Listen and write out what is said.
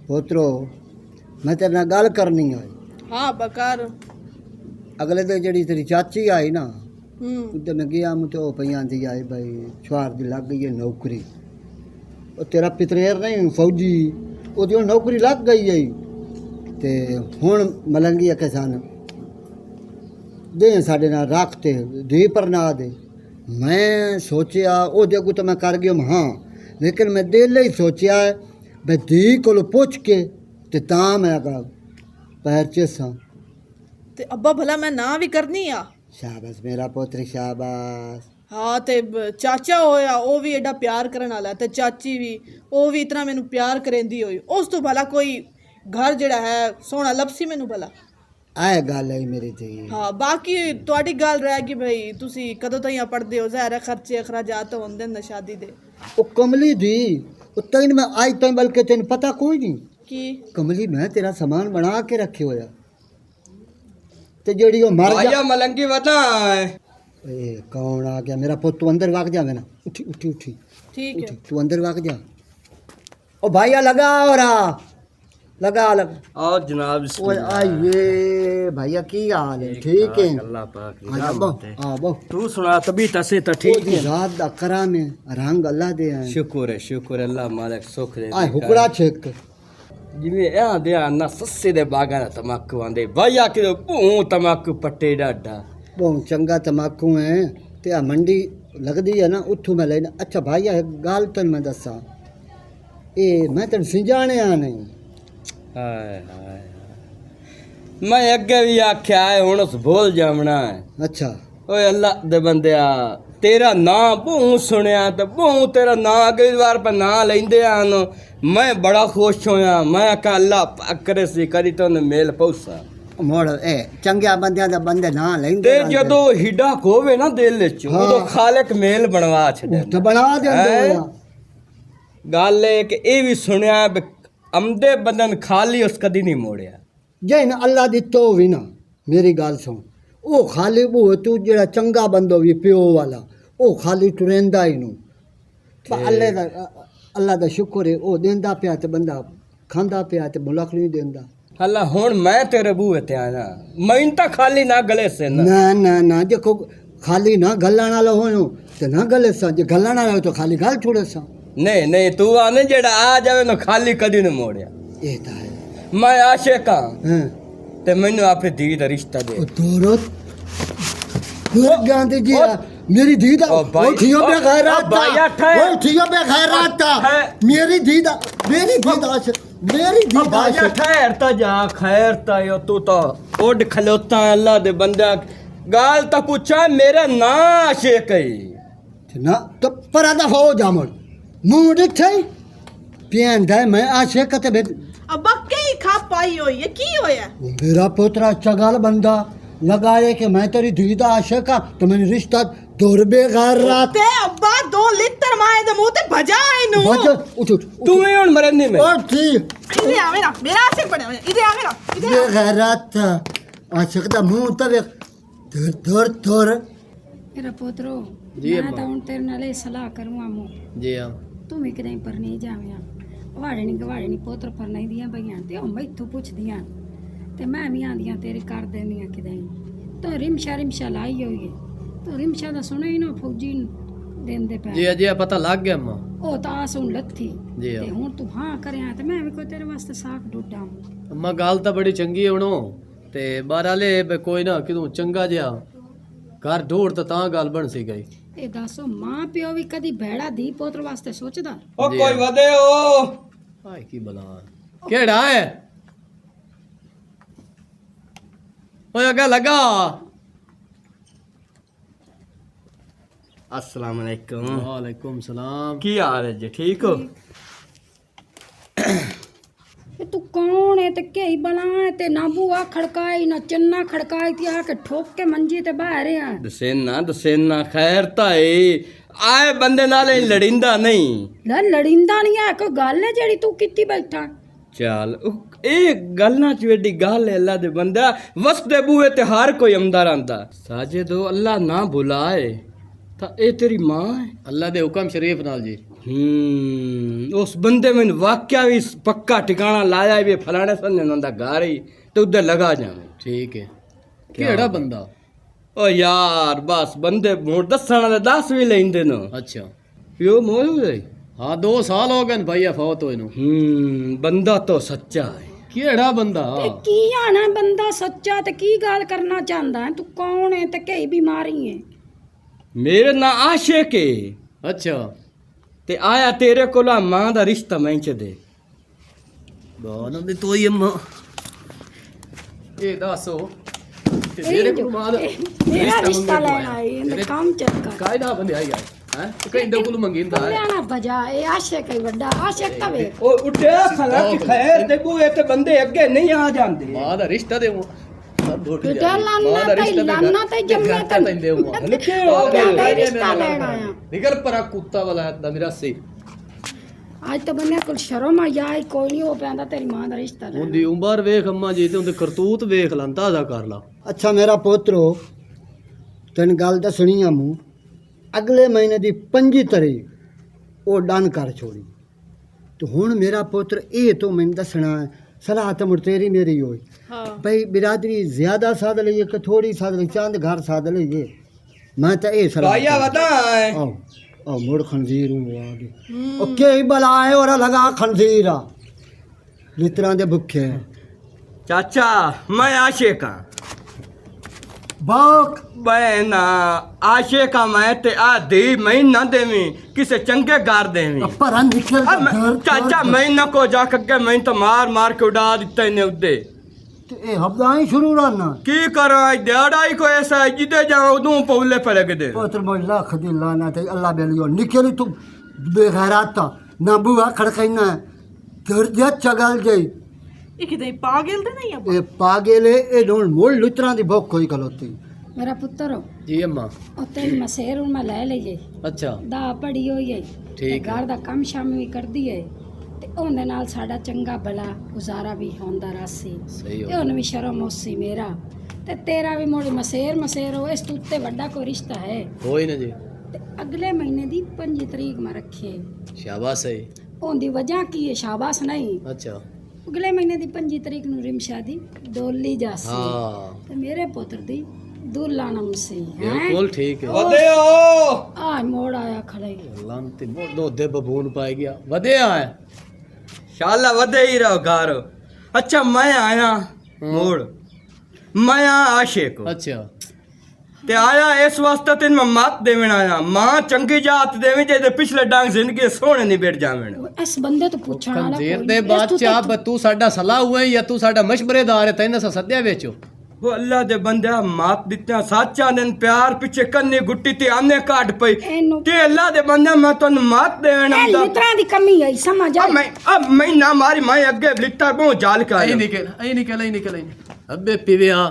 पोतरो मैं तेरे नाल गल करनी है। हाँ बकार। अगले दिन जड़ी तेरी चाची आई ना उधर मैं गया मुझे वो पई आंदी आई भाई छुआर दी लग गई है नौकरी। वो तेरा पितरेर नहीं फौजी ओदी नौकरी लग गई है ते हुण मलंगी के सन दे साडे नाल रखते धी पर ना दे। मैं सोचिया ओदे अगू तो मैं कर गया हाँ, लेकिन मैं दिल ही सोचिया भाई धी को पुछ के ते तां मैं पैर चेसा। ते अब्बा भला मैं ना भी करनी आ। शाबाश मेरा पुत्र शाबाश। हाँ ते चाचा होया वो भी एडा प्यार करने वाला ते चाची भी वो भी इतना मैनू प्यार करेंदी होई उस तो भला कोई घर जड़ा है सोना लपसी मैनू भला आए गल है मेरी थी। हाँ बाकी तुहाडी गल रह गई भाई तुसी कदों ताईं पढ़दे हो ज़ाहिर है खर्चे अखराजात होंदे न शादी दे। वो कमली दी वो तैन मैं आज तक बल्कि तेन पता कोई नहीं की कमली मैं तेरा सामान बना के रखे होया ते जेड़ी वो मर जा मलंगी बता ए कौन आ गया मेरा पुत तू अंदर भाग जावे ना उठी उठी उठी ठीक है तू अंदर भाग जा। ओ भाईया लगा और लगा लगा आओ जनाब ओए आइए भैया की हाल है ठीक है अल्लाह पाक की आ रहमत है। आ बो तू सुना तभी तसे तो ठीक है। रात दा करा में रंग अल्लाह दे आए शुक्र है अल्लाह मालिक सुख दे। आ हुकड़ा छेक जिवें आ दे ना सस्से दे बागा दा तमाकू आंदे भैया कि भू तमाकू पट्टे डाडा बहुत चंगा तमाकू है ते आ मंडी लगदी है ना उठू मैं लेना। अच्छा भाईया एक गल तन मैं दसा ए मैं तेन सिंजाने आ नहीं हाय हाय मैं अगे भी आख्या है हुण उस भूल जावना है। अच्छा ओए अल्लाह दे बंदिया तेरा नां भू सुनिया ते भू तेरा नां अगली बार पर नां लेंदे आन मैं बड़ा खुश होया। मैं आख्या अल्लाह पाक करे सी करी तो मेल पहुंचा मोड़ ए चंगिया बंदियां दा बंदे ना ते लेंदे जदों हिडा खोवे ना दिल विच उदों खालिक मेल बनवा छड़े तो बना देंदे गल है कि ये भी सुनिया अमदे बदन खाली उस कदी नहीं मोड़िया जैन अल्लाह दितो भी ना मेरी गल सुन ओ खाली वो तू जेड़ा चंगा बंदो भी प्यो वाला ओ खाली टुरेंदा ही नु अल्लाह दा शुक्र है ओ देंदा पिया ते बंदा खांदा पिया ते मुलक नहीं देंदा। हला हुण मैं तेरे बूहे ते आना मैं तो खाली ना गले से ना ना ना देखो खाली ना गलण वाला हो ते ना गले सा जे गलण वाला तो खाली गल छोड़े सा नहीं नहीं तू आने जेड़ा आ जावे ना खाली कदी न मोड़िया ए ता है मैं आशिक हां हैं ते मैनू अपनी धी दा रिश्ता दे। ओ दोरत गांधी जी मेरी धी दा ओ ठियो पे खैरात भाईया ठहर ओ ठियो पे खैरात मेरी धी दा मेरी धी दा ठहरता जा खैरता यो तू तो उड खलोता है अल्लाह दे बंदा गाल तो पूछा मेरा ना आशिक है ना तो परादा हो जामल मुंह दिखे पियन दे मैं आशिक ते अब्बा कई खा पाई होई है की होया मेरा पोतरा चगाल बंदा लगाए कि मैं तेरी धी दा आशिक हां तो मैंने रिश्ता दूर बेगार रात ते अब्बा 2 लीटर माए दे मुंह ते भजा इनु बच उठ उठ तू ही हुण मरनी में और ठीक इधर आ मेरा आशिक बने इधर आ मेरा बेगारत आशिक दा मुंह तवे दूर दूर मेरा पोतरो जी मैं तो तेरे नाल सलाह करूँ आमो जी हां तू भी कदें पर नहीं जाविया वाड़नी पोतर पर नहीं दियां भैया ते ओ मैथों पुछदियां ते मैं भी आंदियां तेरे कर देंदियां कदें तो रिमशा लाई होई है तो रिमशा दा सुने ही ना फौजी देंदे पे जी जी पता लग गया अम्मा ओ ता सुन लथी जी ते हुन तू हां करया ते मैं भी कोई तेरे वास्ते साख डुडा अम्मा गल तो बड़ी चंगी है हुणो ते बाराले कोई ना किदों चंगा जिहा घर ढोड़ तो गल बन सी गई। ए दसो मां प्यो भी कदी भेड़ा धी पोतर वास्ते सोचदा ओ कोई वदे ओ हाय की बला केड़ा है ओए अगे लगा अस्सलाम वालेकुम वालेकुम सलाम की हाल है जी ठीक हो ए तू कौन है ते कई बला है ते ना बुआ खड़काई ना चन्ना खड़काई थी आके ठोक के मंजी ते बाहर आ दसेना खैर ताए आए बंदे नाल लड़िंदा नहीं लड़िंदा नहीं है कोई गल है जेड़ी तू कित्ती बैठा चल ਇਹ ਗੱਲਾਂ ਚ ਵੇਡੀ ਗੱਲ ਹੈ ਅੱਲਾ ਦੇ ਬੰਦਾ ਵਸਦੇ ਬੂਹੇ ਤੇ ਹਰ ਕੋਈ ਅੰਦਰ ਆਂਦਾ ਸਾਜੇ ਦੋ ਅੱਲਾ ਨਾ ਭੁਲਾਏ ਤਾਂ ਇਹ ਤੇਰੀ ਮਾਂ ਹੈ अल्लाह दे हुक्म शरीफ नाल जी ਉਸ ਬੰਦੇ ਮੈਨੂੰ ਵਾਕਿਆ ਵੀ ਪੱਕਾ ਟਿਕਾਣਾ ਲਾਇਆ ਵੀ ਫਲਾਣੇ ਸੰਨੇ ਉਹਨਾਂ ਦਾ ਘਰ ਹੀ ਤੇ ਉੱਧਰ ਲਗਾ ਜਾਵੇਂ। ਠੀਕ ਹੈ। ਕਿਹੜਾ ਬੰਦਾ? ਓ ਯਾਰ ਬਸ ਬੰਦੇ ਹੁਣ ਦੱਸਣ ਵਾਲੇ ਦੱਸ ਵੀ ਲੈਂਦੇ ਨੇ। ਅੱਛਾ। ਪਿਓ ਮੋਹ ਗਏ। ਹਾਂ 2 ਸਾਲ ਹੋ ਗਏ ਨੇ ਭਈਆ ਫੌਤ ਹੋਏ ਨੂੰ। ਬੰਦਾ ਤਾਂ ਸੱਚਾ ਹੈ। ਕਿਹੜਾ ਬੰਦਾ? ਤੇ ਕੀ ਆਣਾ ਬੰਦਾ ਸੱਚਾ ਤੇ ਕੀ ਗੱਲ ਕਰਨਾ ਚਾਹੁੰਦਾ ਹੈ? ਤੂੰ ਕੌਣ ਹੈ ਤੇ ਕਈ ਬਿਮਾਰੀ ਹੈ? ਮੇਰੇ ਨਾਲ ਆਸ਼ਿਕ ਹੈ ਅੱਛਾ। ਤੇ ਆਇਆ ਤੇਰੇ ਕੋਲ ਮਾਂ ਦਾ ਰਿਸ਼ਤਾ ਮੈਂ ਚ ਦੇ। ਬਾਨਾਂ ਦੀ ਤੋਈ ਅੰਮਾ ਇਹ ਦੱਸੋ ਤੇ ਮੇਰੇ ਕੋਲ ਮਾਂ ਦਾ ਮੇਰਾ ਰਿਸ਼ਤਾ ਲੈਣ ਆਏ ਇਹਦਾ ਕੰਮ ਚੱਕਾ ਕਾਇਦਾ ਬੰਦੇ ਆਈ ਹੈ ਤੇ ਕਹਿੰਦੇ ਕੋਲ ਮੰਗਿੰਦਾ ਹੈ ਲੈਣਾ ਬਜਾ ਇਹ ਆਸ਼ਿਕ ਹੈ ਵੱਡਾ ਆਸ਼ਿਕ ਤਾਂ ਵੇ ਉਹ ਉੱਡਿਆ ਖਲਾ ਕਿ ਖੈਰ ਦੇ ਬੂਏ ਤੇ ਬੰਦੇ ਅੱਗੇ ਨਹੀਂ ਆ ਜਾਂਦੇ। ਮਾਂ ਦਾ ਰਿਸ਼ਤਾ ਦੇਵੋ ਬੇਟਾ ਲਾਨਾ ਤੇ ਜੰਮੇ ਤੇ ਲੈਂਦੇ ਹੋ ਰਿਸ਼ਤਾ ਲੈਣ ਆਇਆ। ਨਿਕਲ ਪਰਾ ਕੁੱਤਾ ਵਾਲਾ ਦਾ ਮੇਰਾ ਸੀ। ਅੱਜ ਤਾਂ ਬੰਨੇ ਕੋਲ ਸ਼ਰਮ ਆ ਜਾਏ ਕੋਈ ਨਹੀਂ ਉਹ ਪੈਂਦਾ ਤੇਰੀ ਮਾਂ ਦਾ ਰਿਸ਼ਤਾ ਲੈਣ। ਉਹਦੀ ਉਮਰ ਵੇਖ ਅੰਮਾ ਜੀ ਤੇ ਉਹਦੇ ਕਰਤੂਤ ਵੇਖ ਲਾਂ ਤਾਜ਼ਾ ਕਰ ਲਾ। ਅੱਛਾ ਮੇਰਾ ਪੋਤਰੋ ਤੈਨੂੰ ਗੱਲ ਦੱਸਣੀ ਆ ਮੂੰ ਅਗਲੇ ਮਹੀਨੇ ਦੀ 25 ਤਰੀਕ ਉਹ ਡਨ ਕਰ ਛੋੜੀ ਤੇ ਹੁਣ ਮੇਰਾ ਪੁੱਤਰ ਇਹ ਤੋਂ ਮੈਨੂੰ ਦੱਸਣਾ ਹੈ ਸਲਾਹ ਤਾਂ ਮੁੜ ਤੇਰੀ ਮੇਰੀ ਹੋਈ ਭਾਈ ਬਿਰਾਦਰੀ ਜ਼ਿਆਦਾ ਸਾਧ ਲਈਏ ਕਿ ਥੋੜੀ ਸਾਧ ਲਈ ਚੰਦ ਘਰ ਸਾਧ ਲਈਏ ਮੈਂ ਤਾਂ ਇਹ ਸਲਾਹ ਭਾਈਆ ਬਤਾ आओ मुड़ खंजीर हूँ आगे ओके ही बलाए और लगा खंजीर जितना दे भुखे चाचा मैं आशिक हाँ बाक बहना आशिक हाँ मैं ते आ दी मैं ना देवी किसे चंगे गार देवी पर निकल चाचा मैं न को जा के मैं तो मार मार के उड़ा दिता इन्हें उदे ए हफ्ता ही शुरू रहना की करा दिहाड़ा ही को ऐसा है जिदे जाओ उदू पौले पर लग दे पुत्र मोहल्ला खदी लाना ते अल्लाह बेलियो निकली तू बेगैरत ना बुआ खड़कैना घर जा चगल जाई ਇਹ ਕਿਤੇ ਪਾਗਲ ਤੇ ਨਹੀਂ ਆ ए पागल ए ढोल मोल लुतरा दी भूख कोई गलोती ਮੇਰਾ ਪੁੱਤਰ ਜੀ ਅੰਮਾ ਉਹ ਤੇਰੀ ਮਸੇਰ ਹੁਣ ਮੈਂ ਲੈ ਲਈਏ ਅੱਛਾ ਦਾ ਪੜੀ ਹੋਈ ਹੈ ਠੀਕ ਹੈ। ਘਰ ਦਾ ਕੰਮ ਸ਼ਾਮ ਵੀ ਕਰਦੀ ਹੈ ਤੇ ਉਹਦੇ ਨਾਲ ਸਾਡਾ ਚੰਗਾ ਭਲਾ ਗੁਜ਼ਾਰਾ ਵੀ ਹੁੰਦਾ ਰਾਸੀ ਸਹੀ ਤੇ ਹੋ ਉਹਨੂੰ ਵੀ ਸ਼ਰਮ ਹੋਸੀ ਮੇਰਾ ਤੇ ਤੇਰਾ ਵੀ ਮੋੜੀ ਮਸੇਰ ਹੋ ਇਸ ਤੋਂ ਉੱਤੇ ਵੱਡਾ ਕੋਈ ਰਿਸ਼ਤਾ ਹੈ ਹੋਈ ਨਾ ਜੀ। ਤੇ ਅਗਲੇ ਮਹੀਨੇ ਦੀ 5 ਤਰੀਕ ਮੈਂ ਰੱਖੇ ਸ਼ਾਬਾਸ਼ ਹੈ। ਉਹਦੀ ਵਜ੍ਹਾ ਕੀ ਹੈ ਸ਼ਾਬਾਸ਼ ਨਹੀਂ ਅੱਛਾ। ਅਗਲੇ ਮਹੀਨੇ ਦੀ 5 ਤਰੀਕ ਨੂੰ ਰਿਮਸ਼ਾ ਦੀ ਡੋਲੀ ਜਾਸੀ ਹਾਂ ਤੇ ਮੇਰੇ ਪੁੱਤਰ ਦੀ ਦੁਲਾਨਮ ਸੀ ਬਿਲਕੁਲ ਠੀਕ ਹੈ। ਵਧਿਓ ਆ ਮੋੜ ਆਇਆ ਖੜੇ ਲੰਤੀ ਮੋੜ ਦੇ ਬਬੂਨ ਪਾਈ ਗਿਆ ਵਧਿਆ ਹੈ। शाला वधे ही रहो घर। अच्छा मैं आया मोड़ मैं आशिक ਅੱਛਾ। ते आया इस वास्ते तेन मैं मत देवन आया मां चंगी जात देवी जे पिछले डांग जिंदगी सोने नहीं बैठ जावन। ਇਸ ਬੰਦੇ ਤੋਂ ਪੁੱਛਣ ਵਾਲਾ ਕੰਜੀਰ ਕੋਈ ਦੇ ਨਹੀਂ। ਇਸ ਤੋਂ ਬਾਦਸ਼ਾਹ ਤਾਂ- ਬ ਤੂੰ ਸਾਡਾ ਸਲਾਹ ਹੋਇਆ ਜਾਂ ਤੂੰ ਸਾਡਾ ਮਸ਼ਵਰੇਦਾਰ ਹੈ ਤੈਨੂੰ ਅਸਾਂ ਸੱਦਿਆ ਵਿੱਚ वो अल्लाह दे बंदे मात दित्या साचा ने प्यार पीछे कन्नी गुट्टी ते आने काट पई ਇਹਨੂੰ ते अल्लाह दे बंदे मैं तन मात देवन ਇਹ आंदा ਲਿਤਰਾਂ ਦੀ ਕਮੀ ਹੈ ਸਮਝ ਆ अब मैं ना मारी मैं अगे लिट्टा बहु जाल का ਐ ਨਿਕਲ ਅੱਬੇ ਪੀਵੇ ਆ